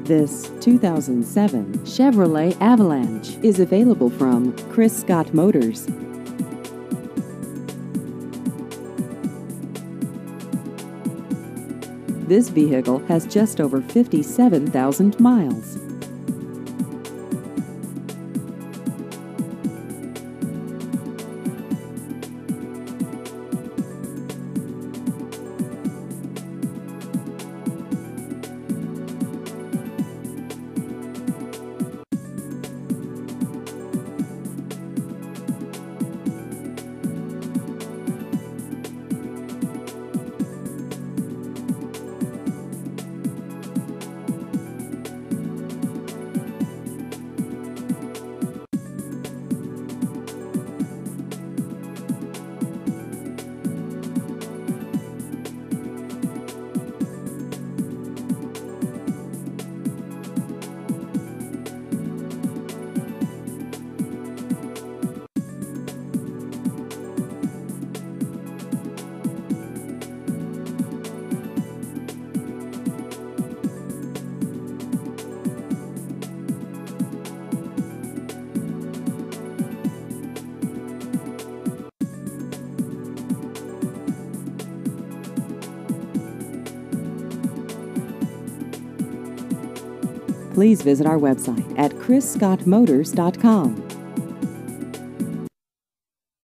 This 2007 Chevrolet Avalanche is available from Chris Scott Motors. This vehicle has just over 57,000 miles. Please visit our website at chrisscottmotors.com.